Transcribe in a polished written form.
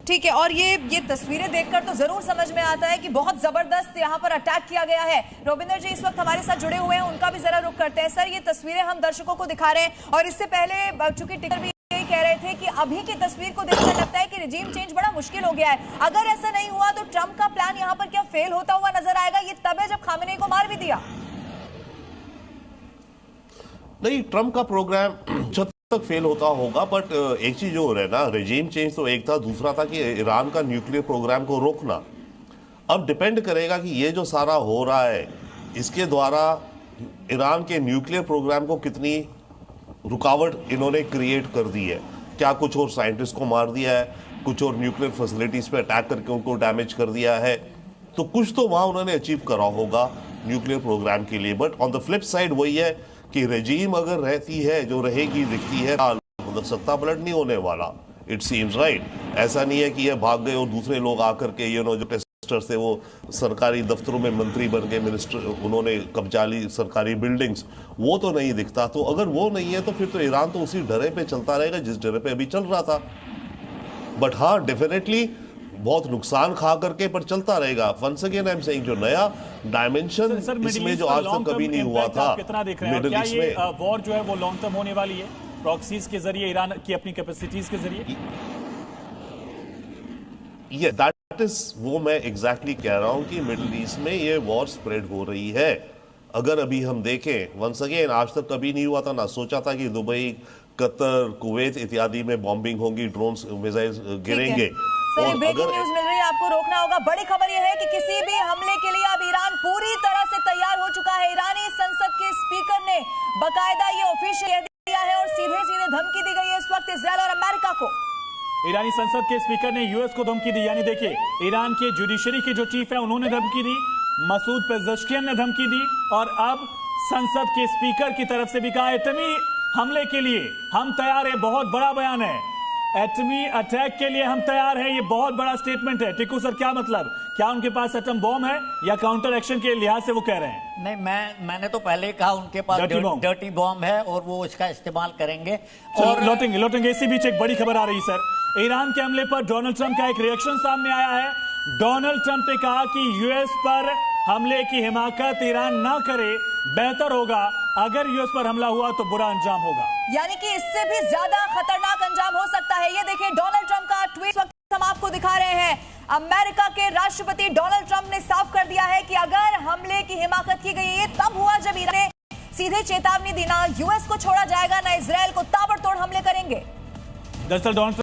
ठीक है, और ये तस्वीरें देखकर तो जरूर समझ में आता है कि बहुत जबरदस्त यहाँ पर अटैक किया गया है। रोबिंदर जी इस वक्त हमारे साथ जुड़े हुए हैं, उनका भी जरा रुख करते हैं। सर, ये तस्वीरें हम दर्शकों को दिखा रहे हैं और इससे पहले चूंकि टिकर भी यही कह रहे थे कि अभी की तस्वीर को देखकर लगता है कि रिजीम चेंज बड़ा मुश्किल हो गया है। अगर ऐसा नहीं हुआ तो ट्रंप का प्लान यहाँ पर क्या फेल होता हुआ नजर आएगा? ये तब है जब खामेनेई को मार भी दिया। नहीं, ट्रंप का प्रोग्राम जब तक फेल होता होगा, बट एक चीज जो हो रहा है ना, रेजीम चेंज तो एक था, दूसरा था कि ईरान का न्यूक्लियर प्रोग्राम को रोकना। अब डिपेंड करेगा कि ये जो सारा हो रहा है इसके द्वारा ईरान के न्यूक्लियर प्रोग्राम को कितनी रुकावट इन्होंने क्रिएट कर दी है। क्या कुछ और साइंटिस्ट को मार दिया है, कुछ और न्यूक्लियर फैसिलिटीज पे अटैक करके उनको डैमेज कर दिया है, तो कुछ तो वहां उन्होंने अचीव करा होगा न्यूक्लियर प्रोग्राम के लिए। But on the flip side वही है कि रेजीम अगर रहती है, जो रहेगी दिखती है, मतलब सत्ता पलट नहीं होने वाला। It seems right. ऐसा नहीं है कि ये भाग गए और दूसरे लोग आकर के जो टेस्टर्स थे वो सरकारी दफ्तरों में मंत्री बन गए, मिनिस्टर, उन्होंने कब्जा ली सरकारी बिल्डिंग्स, वो तो नहीं दिखता। तो अगर वो नहीं है तो फिर तो ईरान तो उसी डरे पे चलता रहेगा जिस डरे पे अभी चल रहा था। बट हाँ, डेफिनेटली बहुत नुकसान खा करके पर चलता रहेगा। Once again I am saying, जो नया डायमेंशन इसमें जो आज तक कभी नहीं हुआ था मिडिल ईस्ट में, वॉर जो है वो लॉन्ग टर्म होने वाली है प्रॉक्सीज के जरिए, ईरान की अपनी कैपेसिटीज के जरिए। ये दैट इज, वो मैं एग्जैक्टली कह रहा हूं कि मिडिल ईस्ट में ये वॉर स्प्रेड हो रही है। अगर अभी हम देखें, वंस अगेन आज तक कभी नहीं हुआ था, ना सोचा था कि दुबई, कतर, कुवैत इत्यादि में बॉम्बिंग होगी, ड्रोन्स, मिसाइल्स गिरेंगे। सर, ब्रेकिंग न्यूज मिल रही है, आपको रोकना होगा। बड़ी खबर यह है कि किसी भी हमले के लिए अब ईरान पूरी तरह से तैयार हो चुका है। ईरानी संसद के स्पीकर ने बाकायदा ये ऑफिशियल कह दिया है और सीधे सीधे धमकी दी गई है इस वक्त इजराइल और अमेरिका को। ईरानी संसद के स्पीकर ने यूएस को धमकी दी। यानी देखिए, ईरान के जुडिशरी के जो चीफ है उन्होंने धमकी दी, मसूद पेज़ेश्कियान ने धमकी दी, और अब संसद के स्पीकर की तरफ से भी कहा एटमी हमले के लिए हम तैयार है। बहुत बड़ा बयान है, एटमी अटैक के लिए हम तैयार हैं। ये बहुत बड़ा स्टेटमेंट है। टिक्कू सर, क्या मतलब? क्या उनके पास एटम बॉम्ब है या काउंटर एक्शन के लिहाज से वो कह रहे हैं? नहीं, मैंने तो पहले कहा उनके पास डर्टी बॉम्ब है और वो इसका इस्तेमाल करेंगे। और लौटेंगे इसी बीच एक बड़ी खबर आ रही सर। ईरान के हमले पर डोनाल्ड ट्रंप का एक रिएक्शन सामने आया है। डोनाल्ड ट्रंप ने कहा कि यूएस पर हमले की हिमाकत ईरान ना करे, बेहतर होगा अगर यूएस पर हमला हुआ तो बुरा अंजाम होगा। यानी कि इससे भी ज्यादा खतरनाक अंजाम हो सकता है। ये देखिए डोनाल्ड ट्रंप का ट्वीट हम आपको दिखा रहे हैं। अमेरिका के राष्ट्रपति डोनाल्ड ट्रंप ने साफ कर दिया है कि अगर हमले की हिमाकत की गई, ये तब हुआ जब ईरान ने सीधे चेतावनी दी, ना यूएस को छोड़ा जाएगा ना इजराइल को, ताबड़तोड़ हमले करेंगे। दरअसल डोनाल्ड